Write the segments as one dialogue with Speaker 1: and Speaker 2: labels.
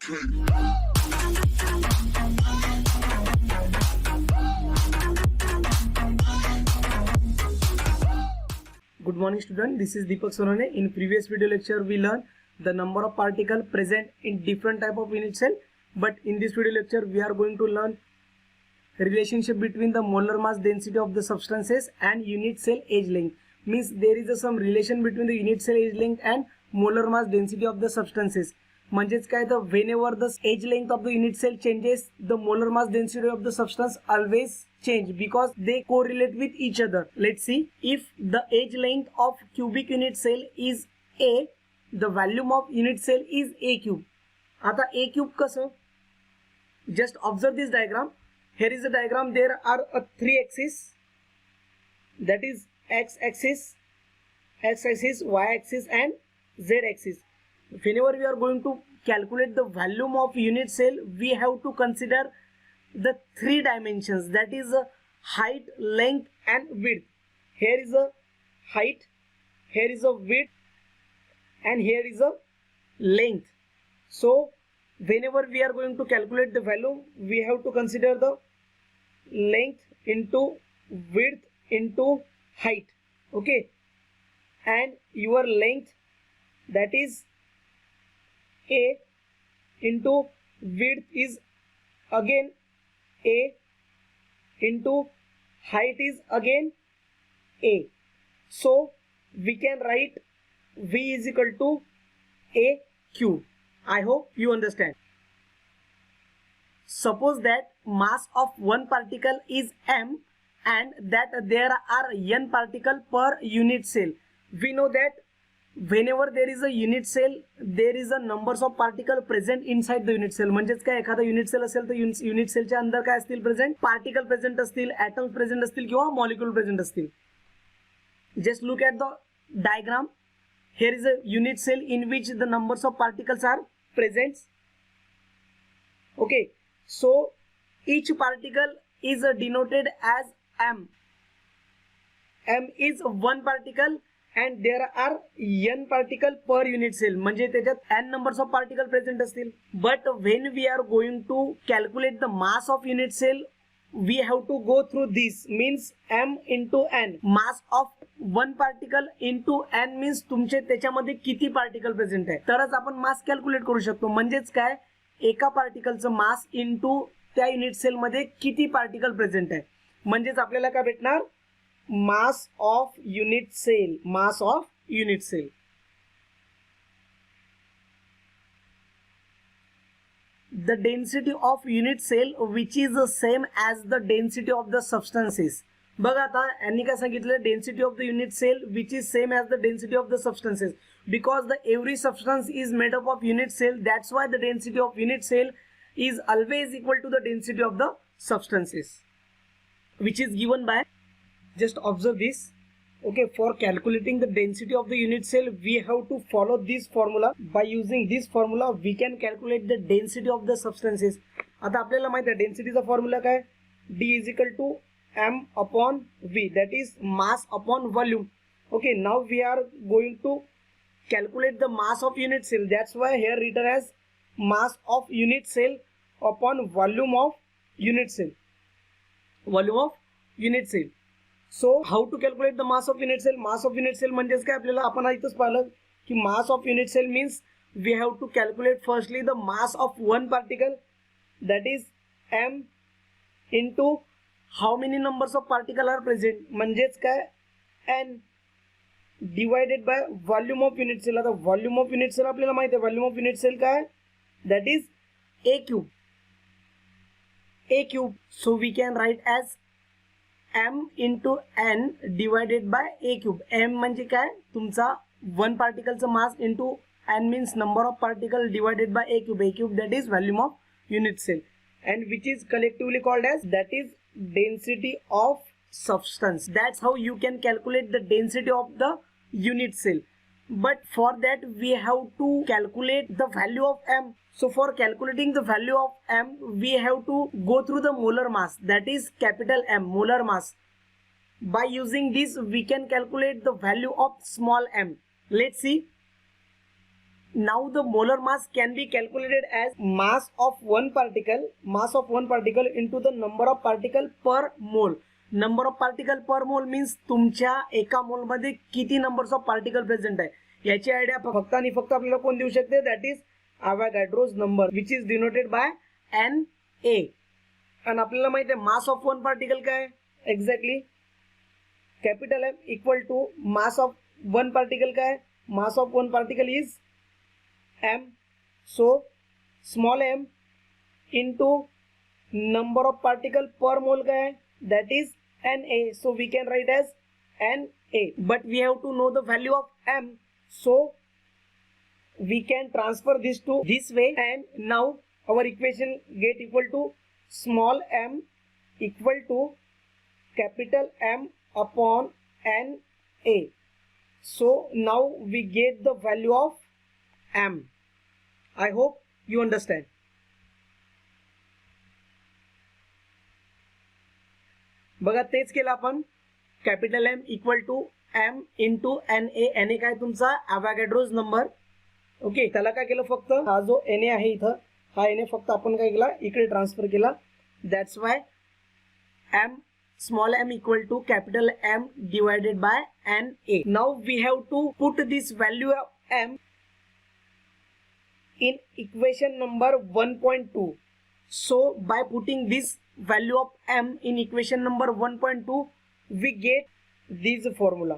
Speaker 1: Good morning student, this is Deepak Sonane. In previous video lecture we learned the number of particles present in different type of unit cell, but in this video lecture we are going to learn relationship between the molar mass density of the substances and unit cell age length. Means there is some relation between the unit cell age length and molar mass density of the substances. म्हणजेच काय तर whenever the age length of the unit cell changes, the molar mass density of the substance always change because they correlate with each other. Let's see, if the age length of cubic unit cell is A, the volume of unit cell is A cube. आता A cube कसं? Just observe this diagram. Here is a diagram. There are three axes, that is x axis, y axis and z axis. Whenever we are going to calculate the volume of unit cell, we have to consider the three dimensions, that is height, length and width. Here is a height, here is a width and here is a length. So whenever we are going to calculate the value, we have to consider the length into width into height. Okay, and your length, that is A, into width is again A, into height is again A. So we can write V is equal to A cube. I hope you understand. Suppose that mass of one particle is m and that there are n particles per unit cell. We know that whenever there is a unit cell, there is a numbers of particles present inside the unit cell. म्हणजेच काय, एखादा unit cell असेल तर unit सेलच्या अंदर काय असतील present, particle present असतील, ॲटम्स प्रेझेंट असतील किंवा मॉलिक्यूल प्रेझेंट असतील. Just look at the diagram. Here is a unit cell in which the numbers of particles are present. Okay, so each particle is denoted as m. M is one particle and there are n particle per unit cell. म्हणजे त्याच्यात n numbers of particle present असतील. But when we are going to calculate the mass of unit cell, we have to go through this, means m into n. Mass of one particle into n means तुमचे त्याच्यामध्ये किती particle present आहे, तरच आपण मास calculate करू शकतो. म्हणजेच काय, एका पार्टिकलचं मास इंटू त्या युनिट सेल मध्ये किती पार्टिकल प्रेझेंट आहे. म्हणजेच आपल्याला काय भेटणार, mass of unit cell. Mass of unit cell. The density of unit cell which is the same as the density of the substances. बघा आता यांनी काय सांगितलं, density of the unit cell which is same as the density of the substances. Because the every substance is made up of unit cell, that's why the density of unit cell is always equal to the density of the substances, which is given by, just observe this. Okay, for calculating the density of the unit cell, we have to follow this formula. By using this formula, we can calculate the density of the substances. आता आपल्याला माहित आहे डेन्सिटीचा formula काय, D is equal to m upon v, that is mass upon volume. Okay, now we are going to calculate the mass of unit cell. That's why here written as mass of unit cell upon volume of unit cell. Volume of unit cell. So how to calculate the mass of unit cell? Mass of unit cell म्हणजेच काय, आपल्याला आपण इथंच पाहिलं की mass of unit cell means we have to calculate firstly the mass of one particle, that is m, into how many numbers of particle are present, म्हणजेच काय n, divided by volume of unit cell. आता volume of unit cell आपल्याला माहिती आहे, volume of unit cell काय, that is a cube. A cube. So we can write as m into n divided by a cube. m म्हणजे काय, तुमचा one particle mass into n means number of particle divided by a cube. A cube, that is volume of unit cell, and which is collectively called as, that is density of substance. That's how you can calculate the density of the unit cell. But for that we have to calculate the value of m. So for calculating the value of m, we have to go through the molar mass, that is capital M, molar mass. By using this, we can calculate the value of small m. Let's see. now the molar mass can be calculated as mass of one particle into the number of particle per mole. Number of particle per mole means तुमच्या एका मोल मध्ये किती numbers of particle present आहे याची idea फक्त आणि फक्त आपल्याला कोण देऊ शकते, that is Avogadro's number which is denoted by Na. आणि आपल्याला माहिती आहे मास ऑफ वन पार्टिकल काय, exactly capital M equal to mass of one particle काय, mass of one particle is M. So small m into number of particle per mole काय, that is Na. So we can write as Na, but we have to know the value of m, so we can transfer this to this way, and now our equation get equal to small m equal to capital M upon Na. So now we get the value of m. I hope you understand. बघा तेच केलं आपण, capital M equal to M into Na. Na काय तुमचा अवोगाड्रोज number. Okay, त्याला काय केलं फक्त हा जो Na आहे इथं, हा Na फक्त आपण काय केला इकडे ट्रान्सफर केला. That's why M small m equal to capital M divided by Na. Now we have to put this value of M in equation number 1.2. So by putting this value of M in equation number 1.2 we get this formula.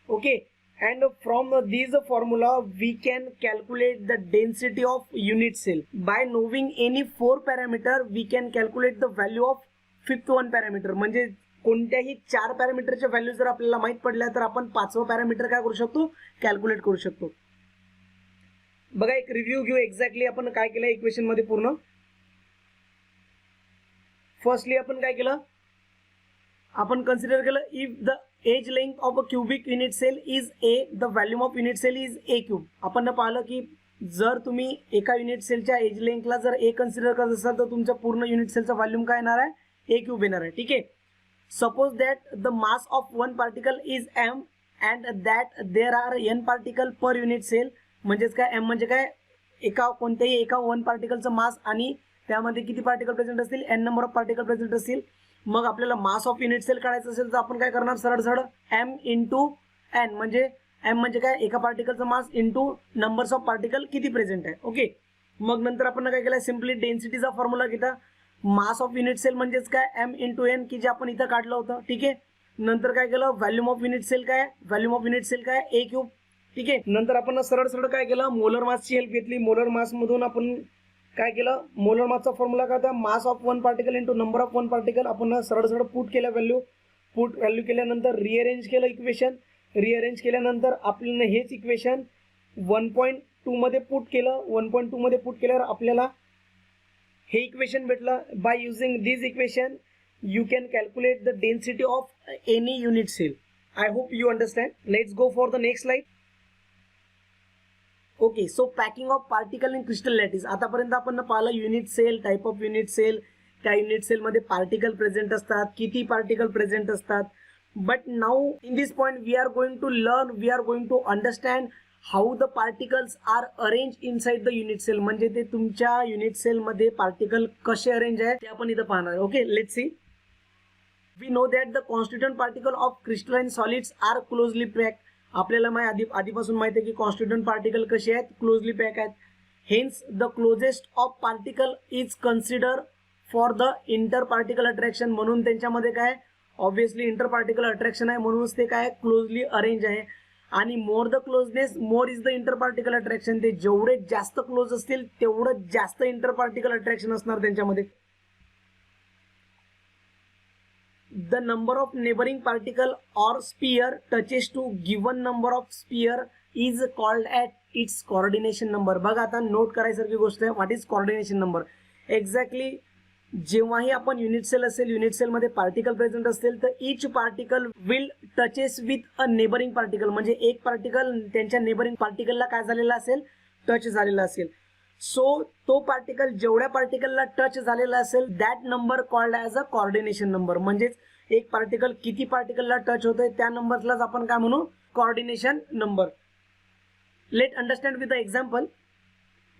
Speaker 1: Okay, and from this formula we can calculate the density of unit cell. By knowing any 4 parameter we can calculate the value of fifth one parameter. म्हणजे कोणत्याही 4 पॅरामीटरच्या value जर आपल्याला माहित पडल्या तर आपण 5वं parameter काय करू शकतो, कॅल्क्युलेट करू शकतो. बघा एक रिव्ह्यू घेऊ एक्झॅक्टली आपण काय केलं इक्वेशन मध्ये पूर्ण. फर्स्टली आपण काय केलं, आपण कन्सिडर केलं if the edge length of a cubic unit cell is a, the volume of unit cell is a cube. आपण पाहिलं की जर तुम्ही एका युनिट सेलच्या एज लेंथला जर a कन्सिडर करत असाल तर तुमच्या पूर्ण युनिट सेलचा व्हॉल्यूम काय येणार आहे, a क्यूब येणार आहे. ठीक आहे. Suppose that the mass of one particle is m and that there are n particle per unit cell. म्हणजेच काय m म्हणजे काय, एका कोणत्याही एका वन पार्टिकलचं मास आणि त्यामध्ये किती पार्टिकल प्रेझेंट असतील, n number of particle present असतील. मग आपल्याला मास ऑफ युनिट सेल काढायचं असेल तर आपण काय करणार, सरळ सरळ m इंटू n, म्हणजे m म्हणजे काय एका पार्टिकलचं mass into numbers of particle किती प्रेझेंट आहे. ओके, मग नंतर आपण काय केलं, सिम्पली डेन्सिटीचा फॉर्म्युला घेता, मास ऑफ युनिट सेल म्हणजेच काय m इंटू n की जे आपण इथं काढलं होतं. ठीक आहे. नंतर काय केलं, व्हॉल्यूम ऑफ युनिट सेल काय, व्हॉल्यूम ऑफ युनिट सेल काय a क्यूब. ठीक आहे. नंतर आपण सरळ सरळ काय केलं, मोलर मासची हेल्प घेतली. मोलर मास मधून आपण काय केलं, मोलर मासचा फॉर्म्युला काय होता, मास of one particle into number of one particle. आपण सरळ सरळ पुट केल्या व्हॅल्यू केल्यानंतर रिअरेंज केलं इक्वेशन. रिअरेंज केल्यानंतर आपल्याला हेच इक्वेशन 1.2 मध्ये पुट केलं. 1.2 मध्ये पुट केल्यावर आपल्याला हे इक्वेशन भेटलं. By using this equation you can calculate the density of any unit cell. I hope you understand. Let's go for the next slide. Okay, so packing of particle in crystal lattice. आतापर्यंत आपण पाहिलं unit cell, type of unit cell, त्या unit cell मध्ये particle present असतात, किती particle present असतात. But now in this point we are going to learn, we are going to understand how the particles are arrange inside the unit cell. म्हणजे ते तुमच्या unit cell मध्ये particle कसे arrange आहे ते आपण इथं पाहणार. Okay, let's see. We know that the constituent particle of crystalline solids are closely packed. आपल्याला आधीपासून माहिती आहे की कॉन्स्टिट्यूएंट पार्टिकल कसे आहेत, क्लोजली पॅक आहेत. Hence the closest of particle is consider for the inter particle attraction. म्हणून त्यांच्यामध्ये काय ऑब्विसली इंटर पार्टिकल अट्रॅक्शन आहे, म्हणूनच ते काय क्लोजली अरेंज आहे. आणि more the closeness more is the inter particle attraction. ते जेवढे जास्त क्लोज असतील तेवढं जास्त इंटर पार्टिकल अट्रॅक्शन असणार त्यांच्यामध्ये. The number of neighboring particle or sphere touches to given number of sphere is called at its coordination number. बघा आता नोट करायसारखी गोष्ट आहे, what is coordination number. Exactly जेव्हाही आपण युनिट सेल असेल, युनिट सेल मध्ये पार्टिकल प्रेझेंट असतील तर etch particle will touches with a neighbouring particle. म्हणजे एक पार्टिकल त्यांच्या नेबरिंग पार्टिकलला काय झालेला असेल, टच झालेला असेल. सो तो पार्टिकल जेवढ्या पार्टिकलला टच झालेला असेल that number called as a coordination number. म्हणजेच एक पार्टिकल किती पार्टिकलला टच होतोय त्या नंबरलाच आपण काय म्हणू, coordination number. Let understand with the example.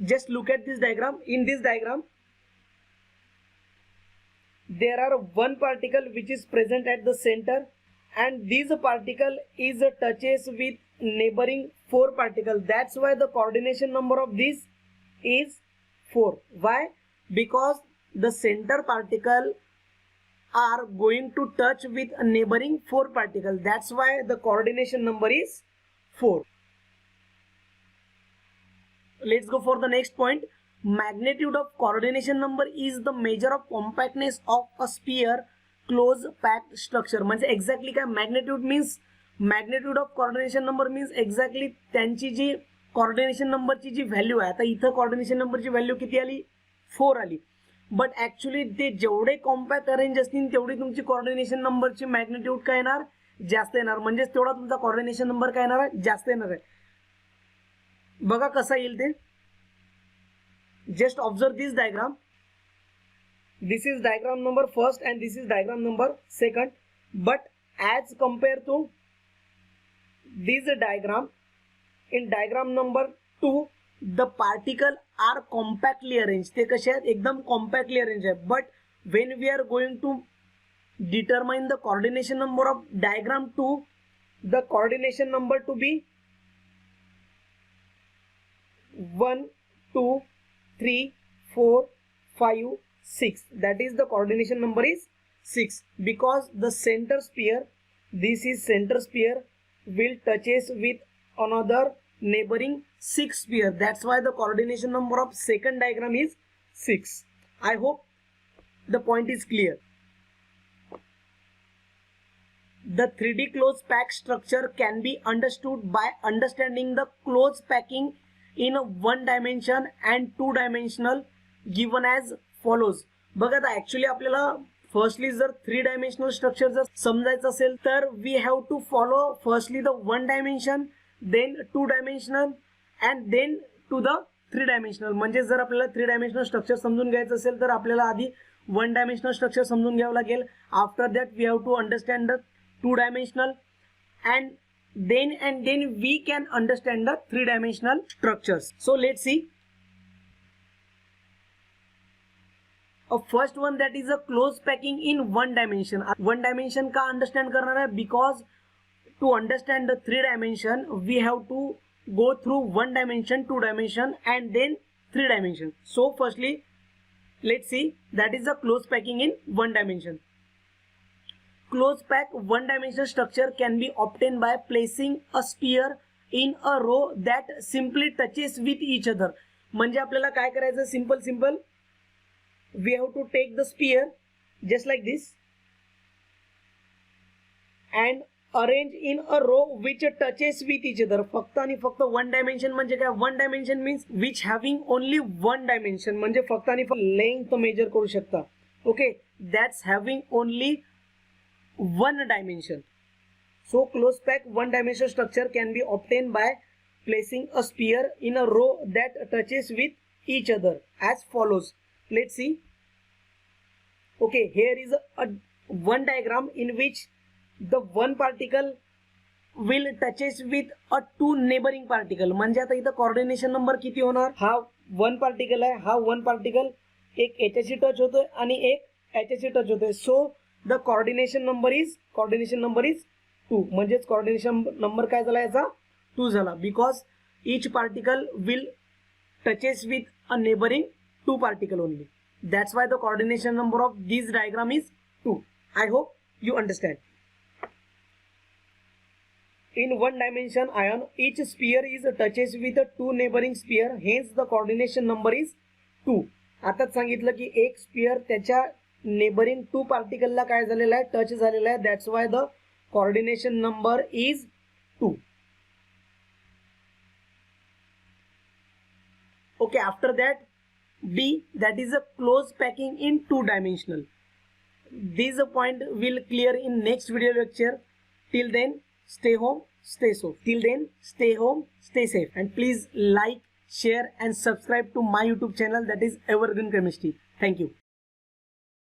Speaker 1: Just look at this diagram. In this diagram, there are one particle which is present at the center, and this particle is touches with neighboring 4 particles. That's why the coordination number of this is 4. Why? Because the center particle are going to touch with a neighboring 4 particles. That's why the coordination number is 4. Let's go for the next point. Magnitude of coordination number is the measure of compactness of a sphere close packed structure. म्हणजे exactly काय magnitude means magnitude of coordination number means exactly त्यांची जी coordination नंबरची जी value आहे, आता इथं coordination नंबरची value किती आली 4 आली, बट ऍक्च्युली ते जेवढे कॉम्पॅक्ट अरेंज असतील तेवढी तुमची कोऑर्डिनेशन नंबरची मॅग्नेट्यूड काय येणार, जास्त येणार. म्हणजेच तेवढा तुमचा कोऑर्डिनेशन नंबर काय येणार आहे, जास्त येणार आहे. बघा कसा येईल ते. Just observe this diagram. This is diagram number first and this is diagram number second. But as compared to this diagram, in diagram number 2, the particle are compactly arranged. ते कसे आहेत, एकदम compactly arranged आहे. But when we are going to determine the coordination number of diagram 2, the coordination number to be 1, 2, 3, 4, 5, 6. That is the coordination number is 6, because the center sphere, this is center sphere, will touches with another neighboring 6 sphere. That's why the coordination number of second diagram is 6. I hope the point is clear. The 3D close pack structure can be understood by understanding the close packing in a 1 dimension and 2 dimensional given as follows. बघा आता actually आपल्याला firstly जर 3 dimensional structure जर समजायचं असेल तर we have to follow firstly the 1 dimension, then 2 dimensional and then to the 3 dimensional. म्हणजे जर आपल्याला 3 डायमेन्शनल स्ट्रक्चर समजून घ्यायचं असेल तर आपल्याला आधी 1 डायमेन्शनल स्ट्रक्चर समजून घ्यावं लागेल. After that we have to understand the 2 dimensional and then we can understand the 3-dimensional structures. So let's see. First one, that is a close packing in 1 dimension. 1 dimension का understand करना है, because to understand the 3 dimension we have to go through 1 dimension, 2 dimension and then 3 dimension. So firstly let's see, that is a close packing in 1 dimension. Close pack 1 dimensional structure can be obtained by placing a sphere in a row that simply touches with each other. म्हणजे आपल्याला काय करायचं, simple we have to take the sphere just like this and arrange in a row which touches with each other. फक्त आणि फक्त 1 dimension म्हणजे काय, 1 dimension means which having only 1 dimension. म्हणजे फक्त आणि फक्त लेंथ मेजर करू शकता. Okay, that's having only 1 dimension. So close pack 1 dimensional structure can be obtained by placing a sphere in a row that touches with each other as follows. Let's see. Okay, here is a one diagram in which the one particle will touches with a 2 neighboring particle. म्हणजे आता इथं coordination number किती होणार, हा 1 particle आहे, हा 1 particle एक याच्याशी टच होतोय आणि एक याच्याशी टच होतोय. So the coordination number is 2. म्हणजेच coordination number काय झाला याचा 2 झाला, because each particle will touches with a neighboring 2 particle only. That's why the coordination number of this diagram is 2. I hope you understand. In 1 dimension ion, each sphere is touches with a 2 neighboring sphere, hence the coordination number is 2. आताच सांगितलं की एक spear त्याच्या neighbouring 2 पार्टिकलला काय झालेला आहे, touch झालेला आहे. That's why the coordination number is 2. Okay, after that B, that is a close packing in 2 dimensional. This point will clear in next video lecture. Till then, stay home, stay safe. Till then, stay home, stay safe, and please like, share and subscribe to my YouTube channel, that is Evergreen Chemistry. Thank you.